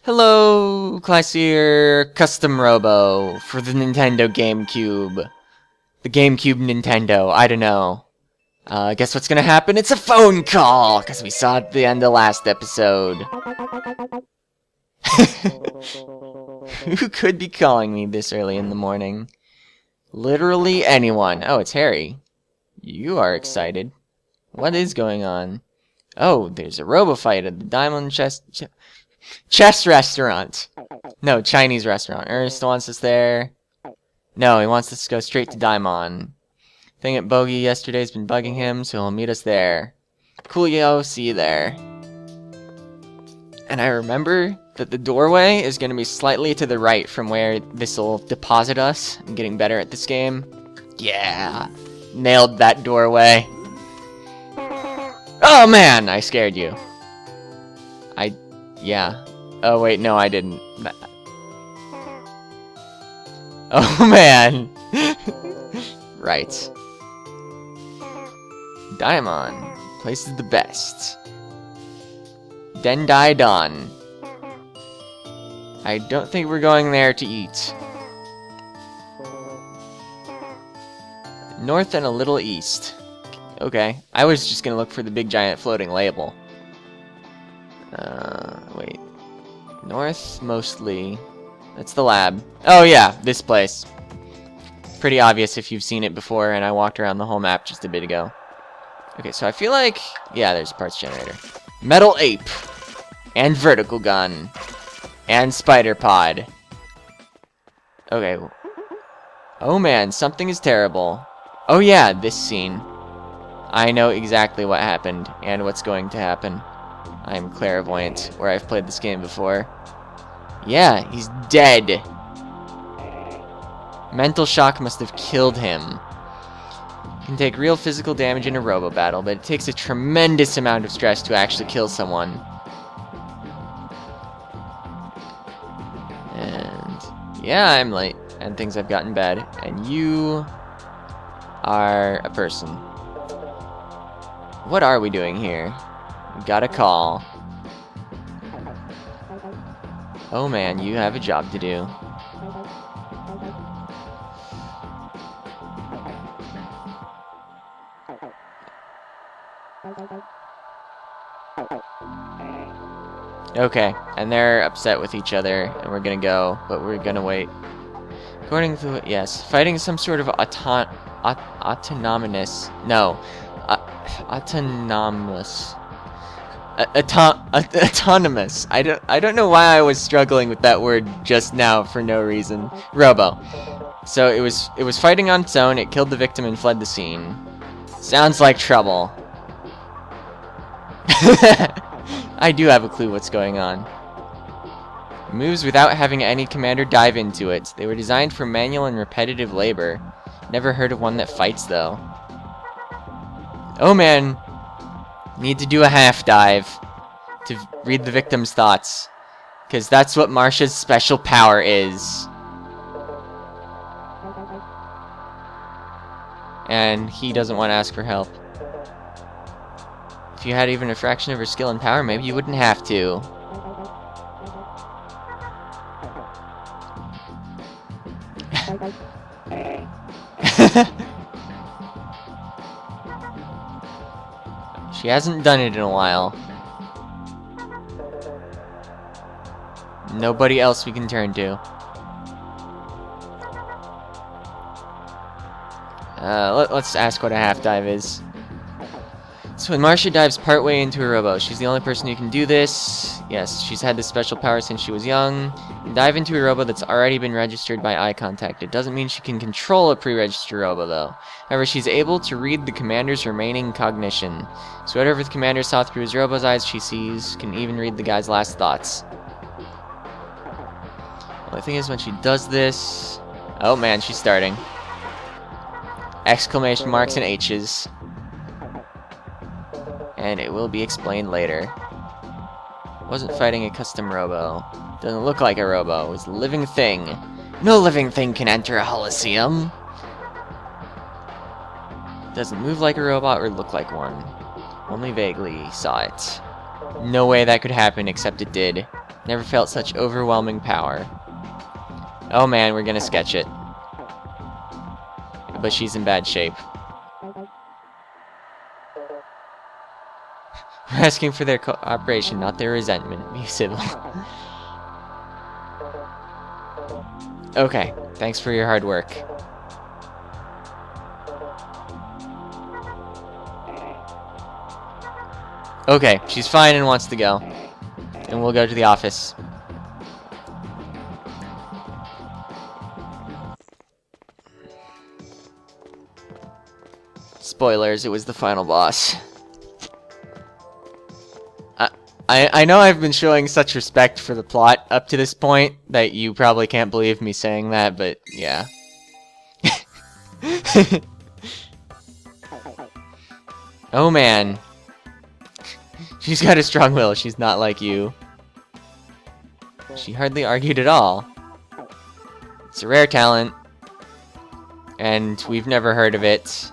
Hello, Classier Custom Robo for the Nintendo GameCube. The GameCube Nintendo, I don't know. Guess what's gonna happen? It's a phone call! Because we saw it at the end of last episode. Who could be calling me this early in the morning? Literally anyone. Oh, it's Harry. You are excited. What is going on? Oh, there's a Robo fight at the Diamond Chess restaurant. No, Chinese restaurant. Ernest wants us there. No, he wants us to go straight to Daimon. Thing at Bogey yesterday's been bugging him, so he'll meet us there. Coolio, see you there. And I remember that the doorway is going to be slightly to the right from where this will deposit us. I'm getting better at this game. Yeah, nailed that doorway. Oh man, I scared you. Yeah. Oh wait, no I didn't. Oh man. Right. Daimon. Place is the best. Dendai Don. I don't think we're going there to eat. North and a little east. Okay. I was just gonna look for the big giant floating label. Wait. North, mostly. That's the lab. Oh yeah, this place. Pretty obvious if you've seen it before, and I walked around the whole map just a bit ago. Okay, so I feel like... yeah, there's a parts generator. Metal Ape. And Vertical Gun. And Spider Pod. Okay. Oh man, something is terrible. Oh yeah, this scene. I know exactly what happened, and what's going to happen. I'm clairvoyant, where I've played this game before. Yeah, he's dead. Mental shock must have killed him. Can take real physical damage in a robo battle, but it takes a tremendous amount of stress to actually kill someone. And yeah, I'm late, and things have gotten bad, and you are a person. What are we doing here? We got a call. Oh man, you have a job to do. Okay, and they're upset with each other, and we're gonna go, but we're gonna wait. According to, yes, fighting some sort of autonomous, no, autonomous, autonomous. I don't know why I was struggling with that word just now for no reason. Robo. So it was fighting on its own. It killed the victim and fled the scene. Sounds like trouble. I do have a clue what's going on. Moves without having any commander dive into it. They were designed for manual and repetitive labor. Never heard of one that fights though. Oh man. Need to do a half dive to read the victim's thoughts. Because that's what Marsha's special power is. And he doesn't want to ask for help. If you had even a fraction of her skill and power, maybe you wouldn't have to. She hasn't done it in a while. Nobody else we can turn to. Let's ask what a half dive is. So when Marsha dives partway into a robo, she's the only person who can do this. Yes, she's had this special power since she was young. Dive into a robo that's already been registered by eye contact. It doesn't mean she can control a pre-registered robo, though. However, she's able to read the commander's remaining cognition. So whatever the commander saw through his robo's eyes, she sees, can even read the guy's last thoughts. Well, the thing is, when she does this... oh man, she's starting. Exclamation marks and H's. And it will be explained later. Wasn't fighting a custom robo. Doesn't look like a robo. It was a living thing. No living thing can enter a Coliseum. Doesn't move like a robot or look like one. Only vaguely saw it. No way that could happen, except it did. Never felt such overwhelming power. Oh man, we're gonna sketch it. But she's in bad shape. We're asking for their cooperation, not their resentment. Be civil. Okay, thanks for your hard work. Okay, she's fine and wants to go. And we'll go to the office. Spoilers, it was the final boss. I know I've been showing such respect for the plot up to this point that you probably can't believe me saying that, but yeah. Oh man. She's got a strong will, she's not like you. She hardly argued at all. It's a rare talent. And we've never heard of it.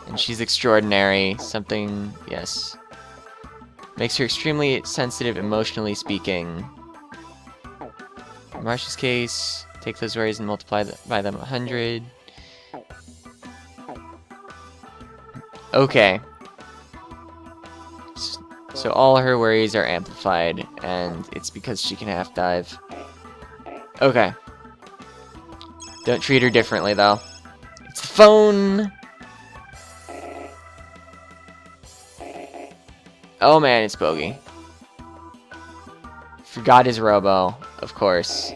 And she's extraordinary. Something, yes. Makes her extremely sensitive, emotionally speaking. In Marsh's case, take those worries and multiply by them 100. Okay. So all her worries are amplified, and it's because she can half dive. Okay. Don't treat her differently, though. It's the phone! Oh man, it's Bogey. Forgot his Robo, of course.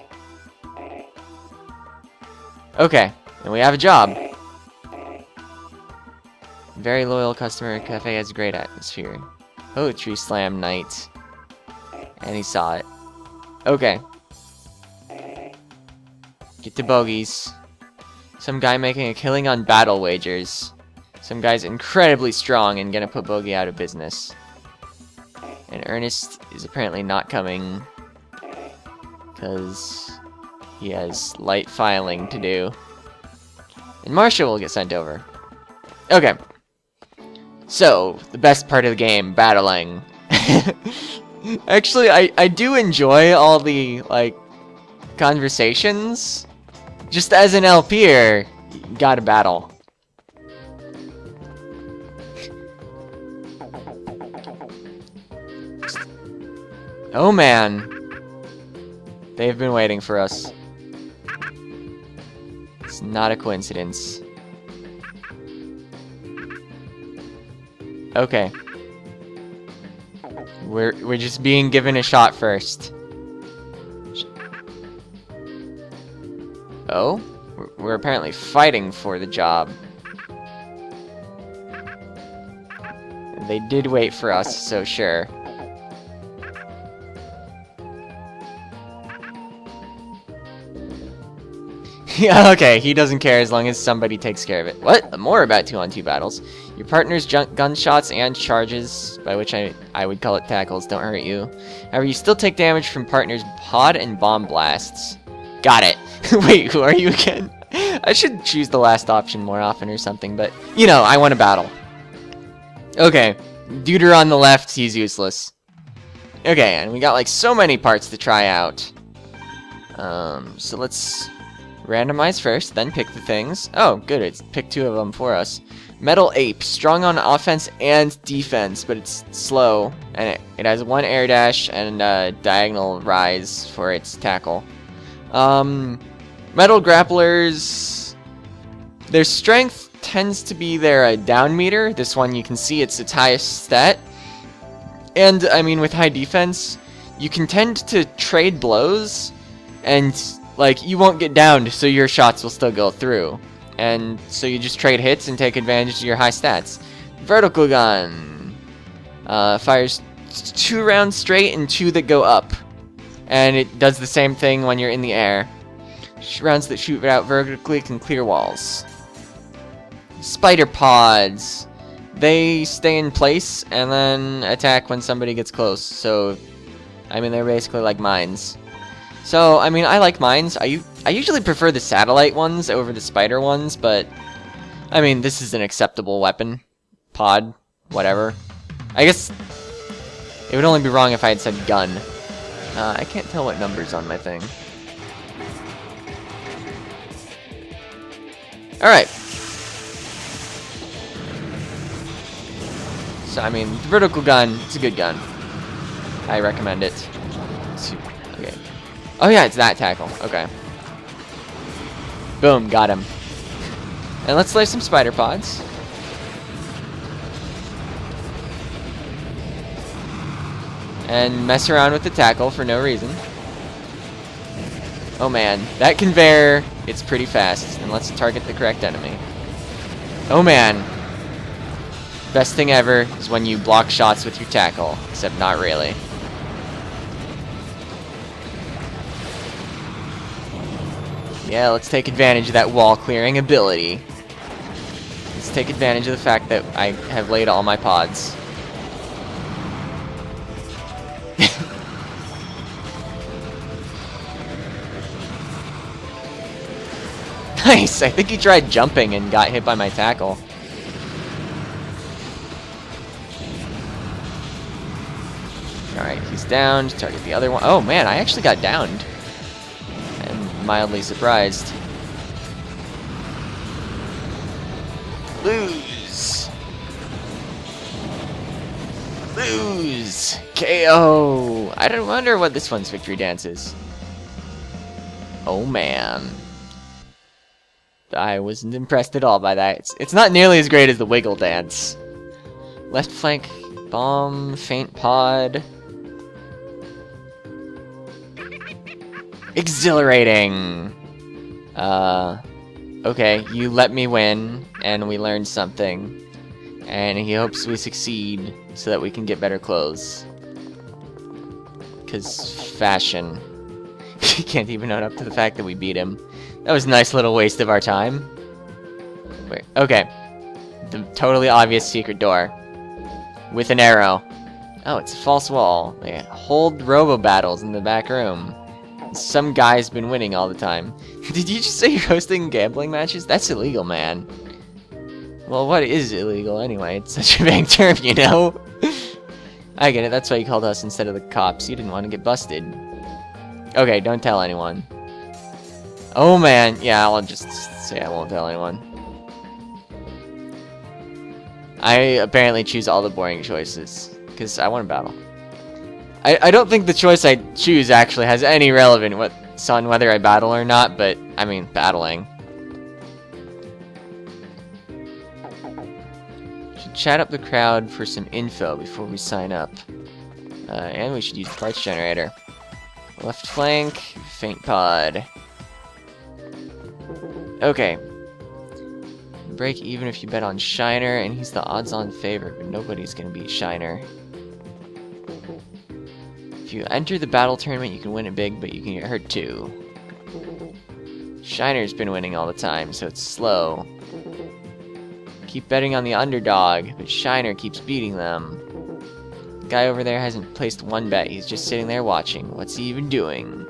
Okay, and we have a job. Very loyal customer. Cafe has a great atmosphere. Poetry slam night. And he saw it. Okay. Get to Bogey's. Some guy making a killing on battle wagers. Some guy's incredibly strong and gonna put Bogey out of business. And Ernest is apparently not coming because he has light filing to do. And Marsha will get sent over. Okay. So, the best part of the game, battling. Actually, I do enjoy all the, like, conversations. Just as an LPer, you gotta battle. Oh man. They've been waiting for us. It's not a coincidence. Okay. We're just being given a shot first. Oh? We're apparently fighting for the job. They did wait for us, so sure. Yeah, okay, he doesn't care as long as somebody takes care of it. What? More about 2-on-2 battles. Your partner's gunshots and charges, by which I would call it tackles, don't hurt you. However, you still take damage from partner's pod and bomb blasts. Got it. Wait, who are you again? I should choose the last option more often or something, but, you know, I want to battle. Okay, Duder on the left, he's useless. Okay, and we got, like, so many parts to try out. So let's randomize first, then pick the things. Oh, good, it's picked 2 of them for us. Metal Ape, strong on offense and defense, but it's slow, and it has 1 air dash and a diagonal rise for its tackle. Metal Grapplers, their strength tends to be their down meter. This one you can see it's its highest stat. And, I mean, with high defense, you can tend to trade blows, and, like, you won't get downed, so your shots will still go through. And so you just trade hits and take advantage of your high stats. Vertical Gun. Fires 2 rounds straight and 2 that go up. And it does the same thing when you're in the air. Rounds that shoot out vertically can clear walls. Spider Pods. They stay in place and then attack when somebody gets close. So, I mean, they're basically like mines. So, I mean, I like mines. I usually prefer the satellite ones over the spider ones, but, I mean, this is an acceptable weapon. Pod. Whatever. I guess it would only be wrong if I had said gun. I can't tell what number's on my thing. Alright. So, I mean, the vertical gun, it's a good gun. I recommend it. Okay. Oh yeah, it's that tackle. Okay. Boom, got him. And let's lay some spider pods. And mess around with the tackle for no reason. Oh man, that conveyor, it's pretty fast. And let's target the correct enemy. Oh man. Best thing ever is when you block shots with your tackle. Except not really. Yeah, let's take advantage of that wall clearing ability. Let's take advantage of the fact that I have laid all my pods. Nice! I think he tried jumping and got hit by my tackle. Alright, he's down. Target the other one. Oh man, I actually got downed. I'm mildly surprised. Lose! Lose! KO! I don't wonder what this one's victory dance is. Oh man. I wasn't impressed at all by that. It's not nearly as great as the wiggle dance. Left flank, bomb, faint pod. Exhilarating! Okay, you let me win, and we learned something. And he hopes we succeed, so that we can get better clothes. 'Cause fashion. He can't even own up to the fact that we beat him. That was a nice little waste of our time. Wait, okay. The totally obvious secret door. With an arrow. Oh, it's a false wall. They hold Robo battles in the back room. Some guy's been winning all the time. Did you just say you're hosting gambling matches? That's illegal, man. Well, what is illegal anyway? It's such a vague term, you know? I get it. That's why you called us instead of the cops. You didn't want to get busted. Okay, don't tell anyone. Oh man, yeah, I'll just say I won't tell anyone. I apparently choose all the boring choices, because I want to battle. I don't think the choice I choose actually has any relevance on whether I battle or not, but, I mean, battling. Should chat up the crowd for some info before we sign up. And we should use the parts generator. Left flank, faint pod. Okay. Break even if you bet on Shiner, and he's the odds-on favorite, but nobody's gonna beat Shiner. If you enter the battle tournament, you can win it big, but you can get hurt too. Shiner's been winning all the time, so it's slow. Keep betting on the underdog, but Shiner keeps beating them. The guy over there hasn't placed one bet, he's just sitting there watching. What's he even doing?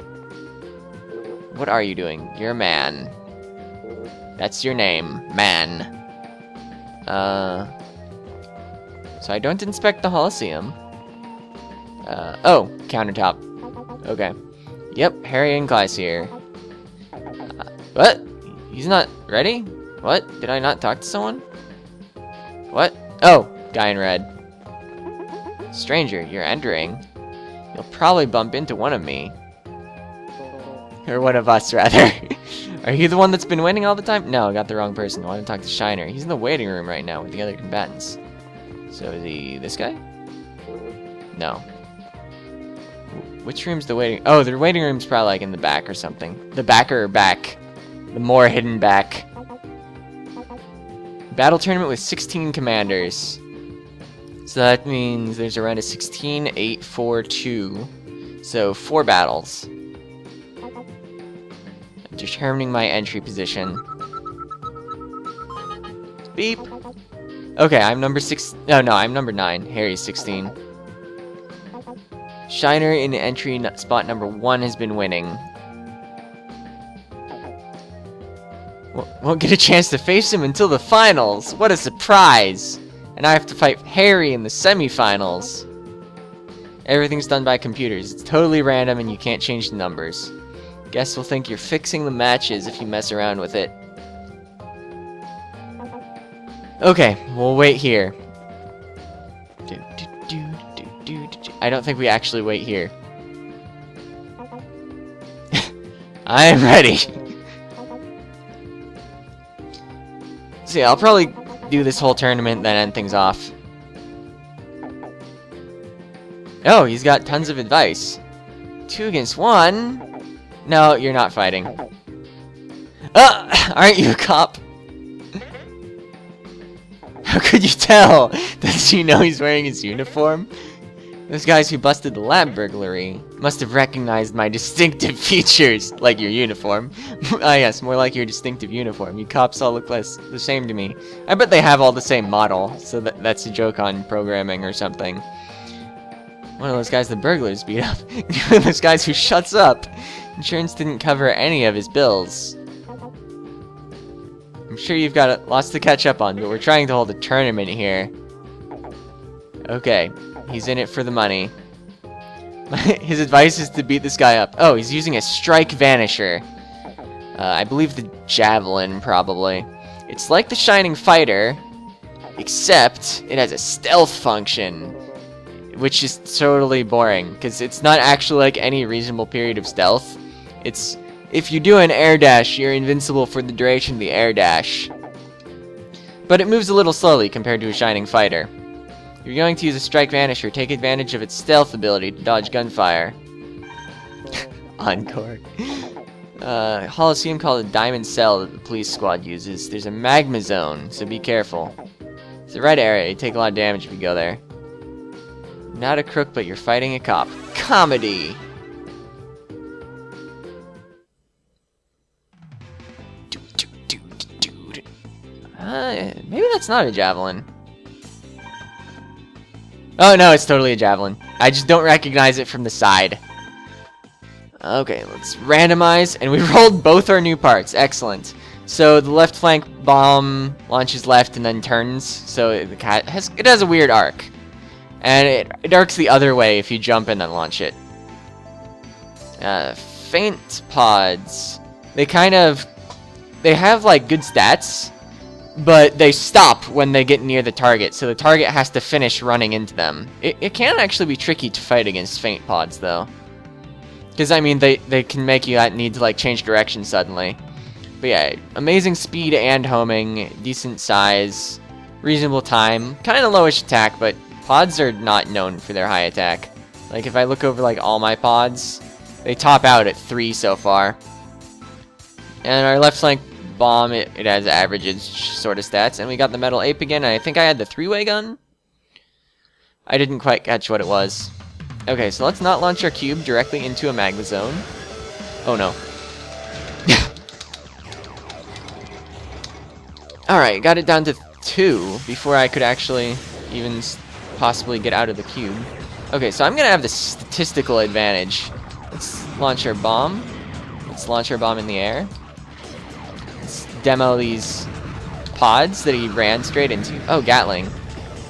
What are you doing? You're a man. That's your name, man. So I don't inspect the Holosseum. Oh, countertop. Okay. Yep, Harry and Class here. What? He's not ready? What? Did I not talk to someone? What? Oh, guy in red. Stranger, you're entering. You'll probably bump into one of me. Or one of us, rather. Are you the one that's been winning all the time? No, I got the wrong person. I want to talk to Shiner. He's in the waiting room right now with the other combatants. So is he this guy? No. Which room's the waiting? Oh, the waiting room's probably like in the back or something. The backer or back. The more hidden back. Battle tournament with 16 commanders. So that means there's around a 16, 8, 4, 2. So 4 battles. Determining my entry position. Beep. Okay, I'm number 6. No, I'm number 9. Harry's 16. Shiner in entry spot number 1 has been winning. Won't get a chance to face him until the finals. What a surprise! And I have to fight Harry in the semifinals. Everything's done by computers. It's totally random and you can't change the numbers. Guests will think you're fixing the matches if you mess around with it. Okay, we'll wait here. I don't think we actually wait here. I am ready. So yeah, I'll probably do this whole tournament, then end things off. Oh, he's got tons of advice. 2 against 1? No, you're not fighting. Aren't you a cop? How could you tell? Does he know he's wearing his uniform? Those guys who busted the lab burglary must have recognized my distinctive features, like your uniform. Ah yes, more like your distinctive uniform. You cops all look the same to me. I bet they have all the same model, so that's a joke on programming or something. One of those guys the burglars beat up. One of those guys who shuts up. Insurance didn't cover any of his bills. I'm sure you've got lots to catch up on, but we're trying to hold a tournament here. Okay, he's in it for the money. His advice is to beat this guy up. Oh, he's using a strike vanisher. I believe the javelin, probably. It's like the Shining Fighter, except it has a stealth function, which is totally boring, because it's not actually like any reasonable period of stealth. It's, if you do an air dash, you're invincible for the duration of the air dash. But it moves a little slowly compared to a Shining Fighter. If you're going to use a Strike Vanisher, take advantage of its stealth ability to dodge gunfire. Encore. Holocene called a diamond cell that the police squad uses. There's a magma zone, so be careful. It's a red area, you take a lot of damage if you go there. Not a crook, but you're fighting a cop. Comedy! Maybe that's not a javelin. Oh no, it's totally a javelin. I just don't recognize it from the side. Okay, let's randomize, and we rolled both our new parts. Excellent. So the left flank bomb launches left and then turns, so it has a weird arc. And it arcs the other way if you jump and then launch it. Feint pods. They have like good stats, but they stop when they get near the target, so the target has to finish running into them. It can actually be tricky to fight against feint pods, though. Because, I mean, they can make you need to, like, change direction suddenly. But yeah, amazing speed and homing, decent size, reasonable time, kind of lowish attack, but pods are not known for their high attack. Like, if I look over, like, all my pods, they top out at 3 so far. And our left flank bomb, it has average sort of stats. And we got the metal ape again, and I think I had the 3-way gun? I didn't quite catch what it was. Okay, so let's not launch our cube directly into a magma zone. Oh no. Alright, got it down to 2 before I could actually even possibly get out of the cube. Okay, so I'm gonna have the statistical advantage. Let's launch our bomb. Let's launch our bomb in the air. Let's demo these pods that he ran straight into. Oh, Gatling.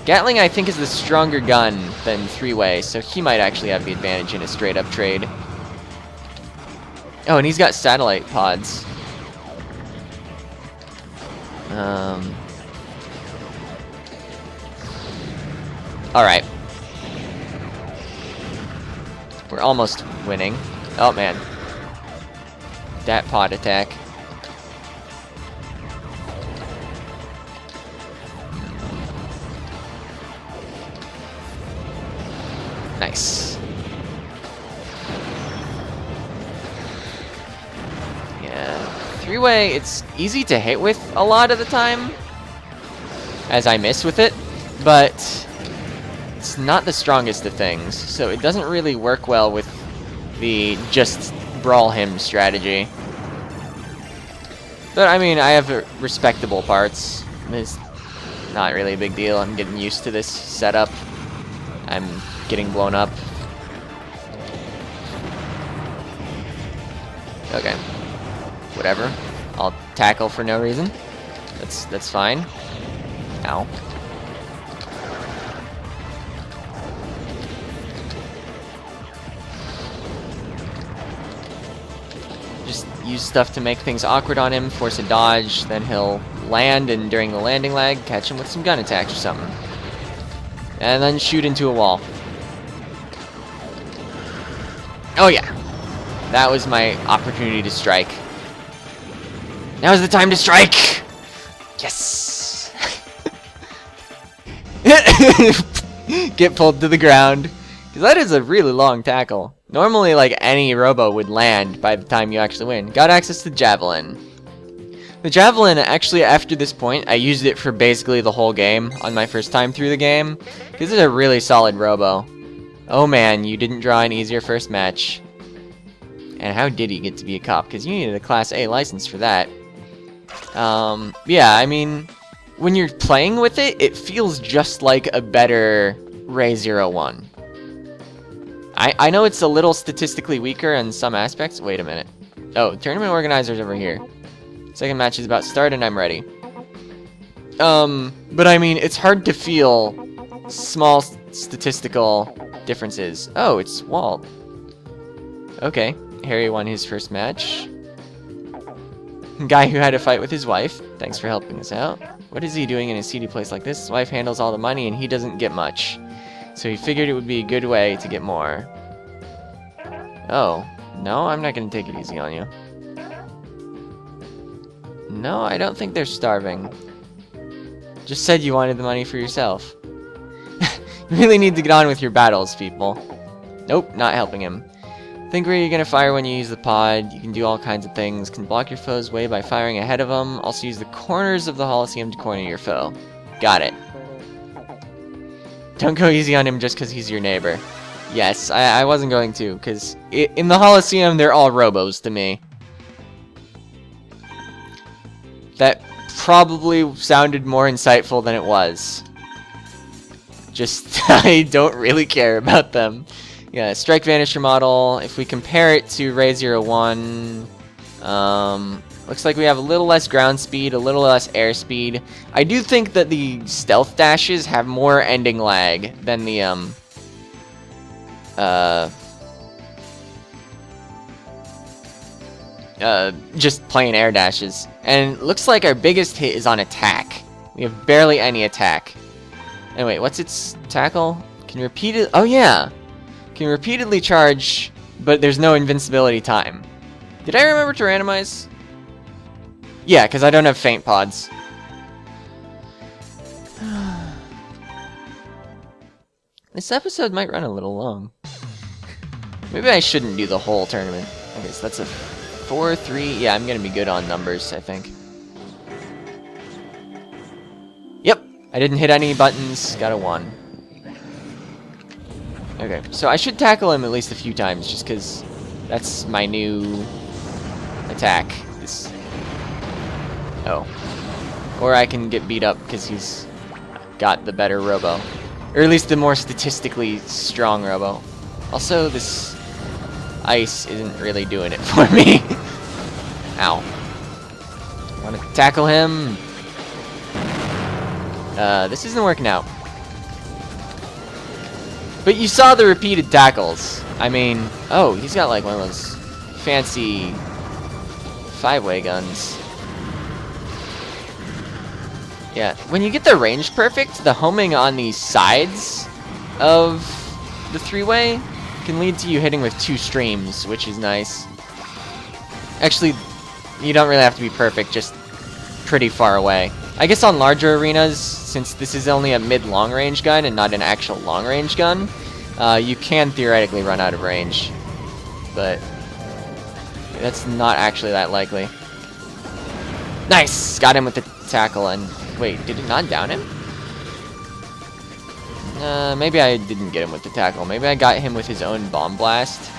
Gatling, I think, is the stronger gun than 3-way, so he might actually have the advantage in a straight-up trade. Oh, and he's got satellite pods. Alright. We're almost winning. Oh, man. That pod attack. Nice. Yeah, 3-way, it's easy to hit with a lot of the time, as I miss with it, but it's not the strongest of things, so it doesn't really work well with the just brawl him strategy. But I mean, I have respectable parts. It's not really a big deal. I'm getting used to this setup. I'm getting blown up. Okay. Whatever. I'll tackle for no reason. That's fine. Ow. Just use stuff to make things awkward on him, force a dodge, then he'll land, and during the landing lag, catch him with some gun attacks or something. And then shoot into a wall. Oh yeah. That was my opportunity to strike. Now's the time to strike! Yes! Get pulled to the ground. Because that is a really long tackle. Normally, like, any Robo would land by the time you actually win. Got access to Javelin. The Javelin, actually, after this point, I used it for basically the whole game on my first time through the game. Because it's a really solid Robo. Oh man, you didn't draw an easier first match. And how did he get to be a cop? Because you needed a Class A license for that. Yeah, I mean, when you're playing with it, it feels just like a better Ray 01. I know it's a little statistically weaker in some aspects. Wait a minute. Oh, tournament organizer's over here. Second match is about to start and I'm ready. But I mean, it's hard to feel small statistical differences. Oh, it's Walt. Okay, Harry won his first match. Guy who had a fight with his wife. Thanks for helping us out. What is he doing in a seedy place like this? His wife handles all the money and he doesn't get much. So he figured it would be a good way to get more. Oh, no, I'm not going to take it easy on you. No, I don't think they're starving. Just said you wanted the money for yourself. You really need to get on with your battles, people. Nope, not helping him. Think where you're going to fire when you use the pod. You can do all kinds of things. Can block your foe's way by firing ahead of them. Also use the corners of the Holosseum to corner your foe. Got it. Don't go easy on him just because he's your neighbor. Yes, I wasn't going to, because in the Holosseum, they're all Robos to me. That probably sounded more insightful than it was. Just, I don't really care about them. Yeah, Strike Vanisher model, if we compare it to Ray 01, looks like we have a little less ground speed, a little less air speed. I do think that the stealth dashes have more ending lag than the, just plain air dashes. And it looks like our biggest hit is on attack. We have barely any attack. Anyway, what's its tackle? Can repeat it? Oh yeah! Can repeatedly charge, but there's no invincibility time. Did I remember to randomize? Yeah, because I don't have faint pods. This episode might run a little long. Maybe I shouldn't do the whole tournament. Okay, so that's a 4-3. Yeah, I'm going to be good on numbers, I think. Yep, I didn't hit any buttons. Got a 1. Okay, so I should tackle him at least a few times, just because that's my new attack. Oh. Or I can get beat up because he's got the better Robo. Or at least the more statistically strong Robo. Also, this ice isn't really doing it for me. Ow. Want to tackle him? This isn't working out. But you saw the repeated tackles. I mean, oh, he's got like one of those fancy 5-way guns. Yeah, when you get the range perfect, the homing on the sides of the 3-way can lead to you hitting with 2 streams, which is nice. Actually, you don't really have to be perfect, just pretty far away. I guess on larger arenas, since this is only a mid-long range gun and not an actual long range gun, you can theoretically run out of range. But that's not actually that likely. Nice! Got him with the tackle and... Wait, did it not down him? Maybe I didn't get him with the tackle. Maybe I got him with his own bomb blast.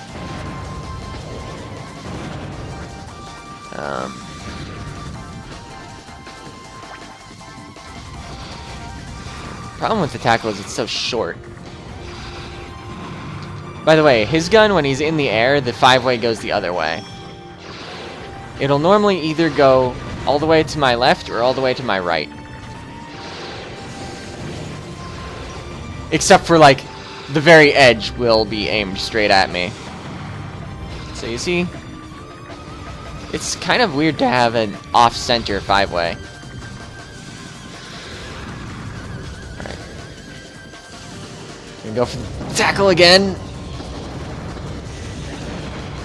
Problem with the tackle is it's so short. By the way, his gun, when he's in the air, the 5-way goes the other way. It'll normally either go all the way to my left or all the way to my right. Except for, like, the very edge will be aimed straight at me. So you see? It's kind of weird to have an off-center 5-way. Alright. Gonna go for the tackle again.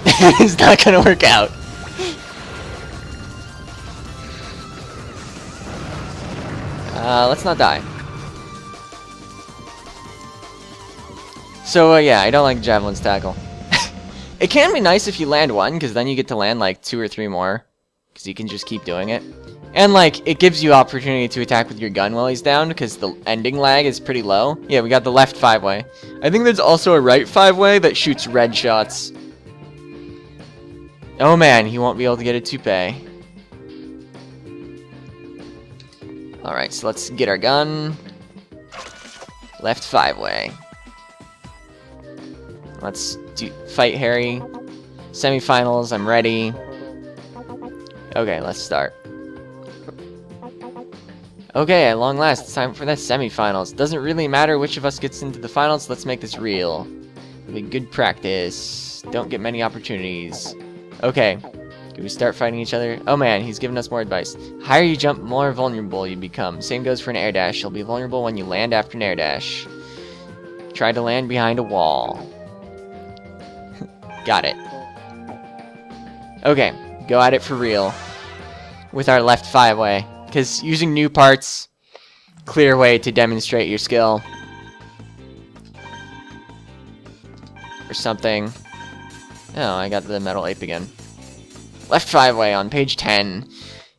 It's not gonna work out. Let's not die. So, yeah, I don't like Javelin's tackle. It can be nice if you land one, because then you get to land like 2 or 3 more. Because you can just keep doing it. And, like, it gives you opportunity to attack with your gun while he's down, because the ending lag is pretty low. Yeah, we got the left 5-way. I think there's also a right 5-way that shoots red shots. Oh man, he won't be able to get a toupee. Alright, so let's get our gun. Left 5-way. Let's fight Harry. Semifinals, I'm ready. Okay, let's start. Okay, at long last, it's time for the semifinals. Doesn't really matter which of us gets into the finals, let's make this real. It'll be good practice. Don't get many opportunities. Okay, can we start fighting each other? Oh man, he's giving us more advice. Higher you jump, more vulnerable you become. Same goes for an air dash. You'll be vulnerable when you land after an air dash. Try to land behind a wall. Got it. Okay, go at it for real. With our left 5-way. Because using new parts, clear way to demonstrate your skill. Or something. Oh, I got the metal ape again. Left 5-way on page 10.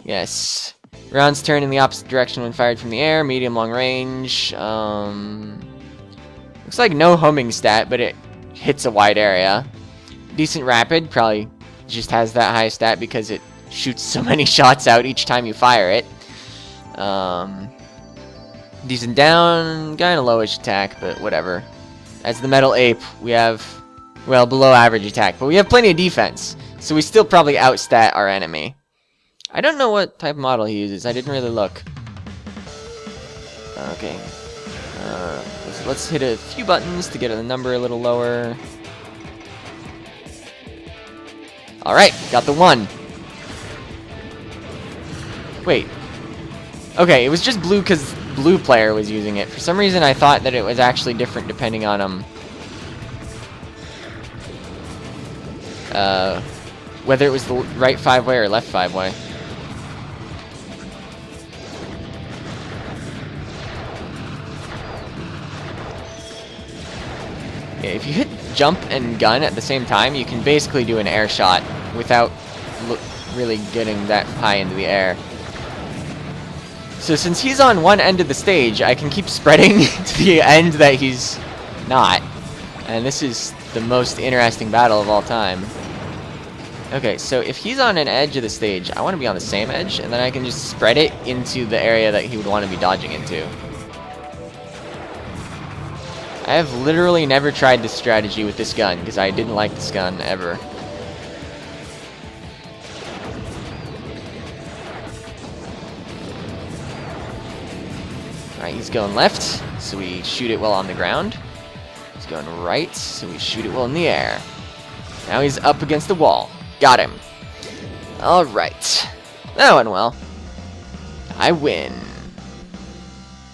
Yes. Rounds turn in the opposite direction when fired from the air. Medium long range. Looks like no homing stat, but it hits a wide area. Decent rapid. Probably just has that high stat because it shoots so many shots out each time you fire it. Decent down. Kind of lowish attack, but whatever. As the metal ape, we have... well, below average attack, but we have plenty of defense, so we still probably outstat our enemy. I don't know what type of model he uses. I didn't really look. Okay. Let's hit a few buttons to get the number a little lower. Alright, got the 1. Wait. Okay, it was just blue because blue player was using it. For some reason, I thought that it was actually different depending on whether it was the right 5-way or left 5-way. Yeah, if you hit jump and gun at the same time, you can basically do an air shot without really getting that high into the air. So since he's on one end of the stage, I can keep spreading to the end that he's not. And this is the most interesting battle of all time. Okay, so if he's on an edge of the stage, I want to be on the same edge, and then I can just spread it into the area that he would want to be dodging into. I have literally never tried this strategy with this gun, because I didn't like this gun ever. Alright, he's going left, so we shoot it while on the ground. He's going right, so we shoot it while in the air. Now he's up against the wall. Got him. Alright. That went well. I win.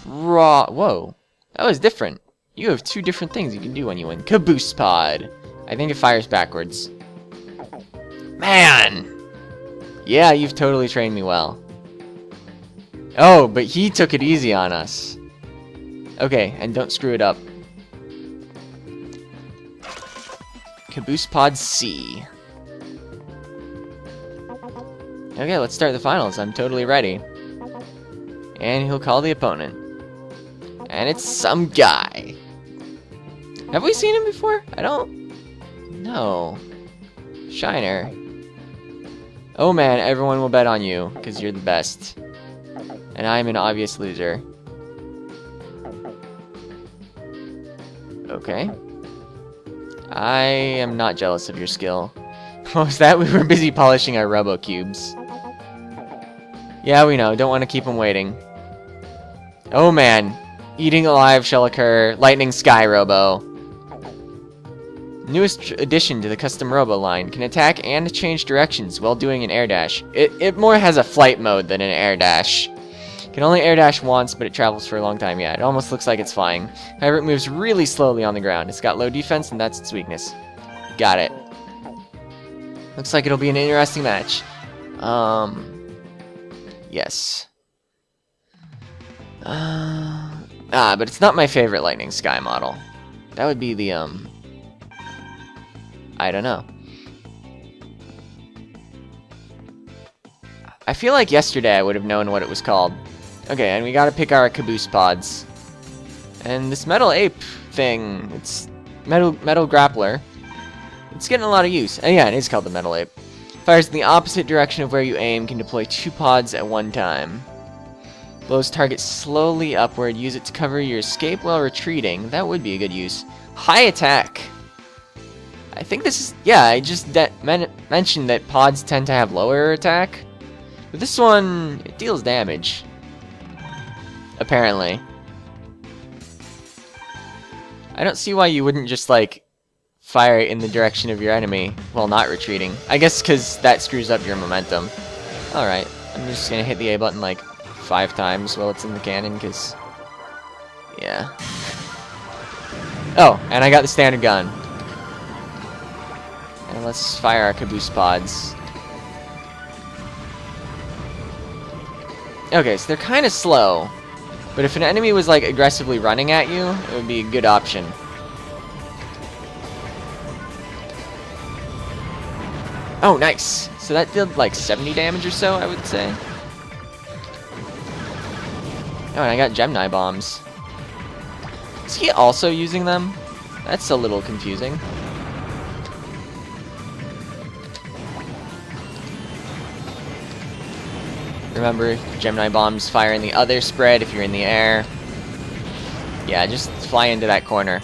Whoa. That was different. You have 2 different things you can do when you win. Caboose pod. I think it fires backwards. Man! Yeah, you've totally trained me well. Oh, but he took it easy on us. Okay, and don't screw it up. Caboose pod C. Okay, let's start the finals. I'm totally ready. And he'll call the opponent. And it's some guy. Have we seen him before? I don't know. Shiner. Oh man, everyone will bet on you, because you're the best. And I'm an obvious loser. Okay. I am not jealous of your skill. What was that? We were busy polishing our Robo cubes. Yeah, we know. Don't want to keep him waiting. Oh man. Eating alive shall occur. Lightning Sky Robo. Newest addition to the custom Robo line. Can attack and change directions while doing an air dash. It more has a flight mode than an air dash. Can only air dash once, but it travels for a long time. Yeah, it almost looks like it's flying. However, it moves really slowly on the ground. It's got low defense, and that's its weakness. Got it. Looks like it'll be an interesting match. Yes. But it's not my favorite Lightning Sky model. That would be the, I don't know. I feel like yesterday I would have known what it was called. Okay, and we gotta pick our caboose pods. And this metal ape thing, it's metal grappler. It's getting a lot of use. And yeah, it is called the metal ape. Fires in the opposite direction of where you aim, can deploy 2 pods at one time. Blows target slowly upward, use it to cover your escape while retreating. That would be a good use. High attack. I think this is, yeah, I just mentioned that pods tend to have lower attack. But this one, it deals damage. Apparently. I don't see why you wouldn't just, like, fire it in the direction of your enemy while not retreating. I guess because that screws up your momentum. Alright, I'm just gonna hit the A button, like, 5 times while it's in the cannon, because... yeah. Oh, and I got the standard gun. And let's fire our caboose pods. Okay, so they're kind of slow. But if an enemy was, like, aggressively running at you, it would be a good option. Oh, nice! So that did, like, 70 damage or so, I would say. Oh, and I got Gemini bombs. Is he also using them? That's a little confusing. Remember, Gemini bombs fire in the other spread if you're in the air. Yeah, just fly into that corner.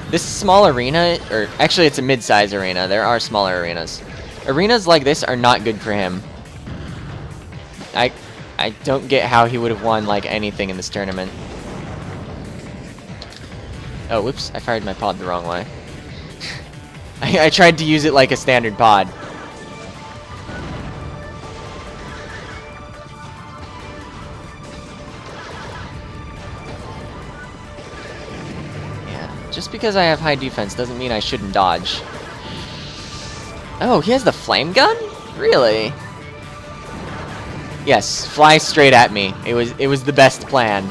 This small arena, or actually it's a mid-size arena. There are smaller arenas. Arenas like this are not good for him. I don't get how he would have won like anything in this tournament. Oh, whoops, I fired my pod the wrong way. I tried to use it like a standard pod. Just because I have high defense doesn't mean I shouldn't dodge. Oh, he has the flame gun? Really? Yes, fly straight at me. It was the best plan.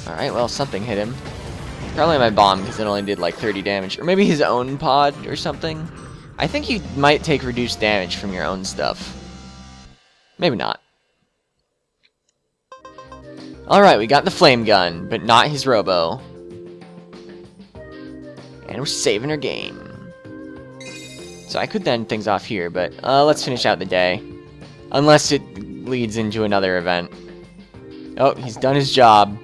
Alright, well, something hit him. Probably my bomb, because it only did like 30 damage. Or maybe his own pod or something. I think you might take reduced damage from your own stuff. Maybe not. Alright, we got the flame gun, but not his Robo. And we're saving our game. So I could end things off here, but let's finish out the day. Unless it leads into another event. Oh, he's done his job.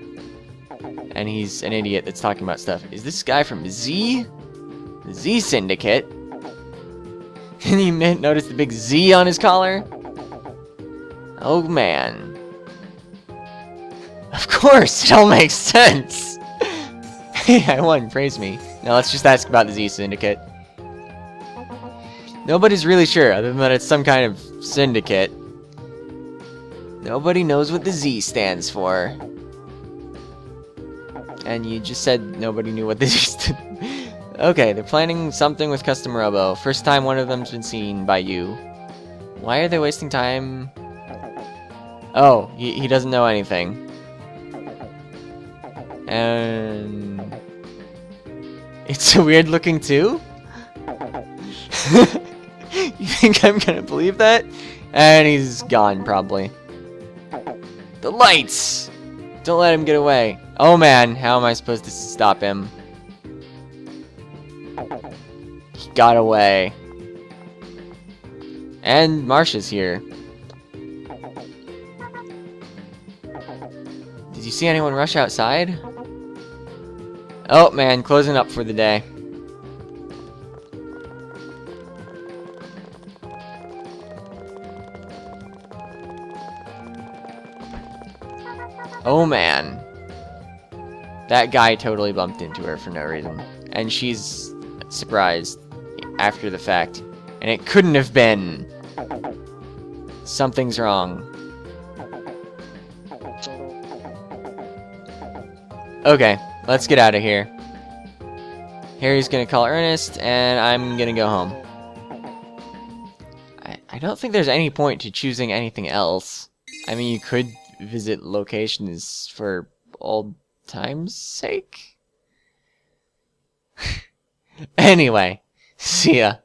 And he's an idiot that's talking about stuff. Is this guy from Z? The Z Syndicate? And you notice the big Z on his collar? Oh man. Of course, it all makes sense. Hey, I won, praise me. Now let's just ask about the Z Syndicate. Nobody's really sure, other than that it's some kind of syndicate. Nobody knows what the Z stands for. And you just said nobody knew what this stood. Okay, they're planning something with Custom Robo. First time one of them's been seen by you. Why are they wasting time? Oh, he doesn't know anything. And... it's a weird looking too? You think I'm gonna believe that? And he's gone, probably. The lights! Don't let him get away. Oh man, how am I supposed to stop him? He got away. And Marsha's here. Did you see anyone rush outside? Oh man, closing up for the day. Oh man. That guy totally bumped into her for no reason. And she's surprised after the fact. And it couldn't have been. Something's wrong. Okay, let's get out of here. Harry's gonna call Ernest, and I'm gonna go home. I don't think there's any point to choosing anything else. I mean, you could visit locations for old time's sake? Anyway, see ya.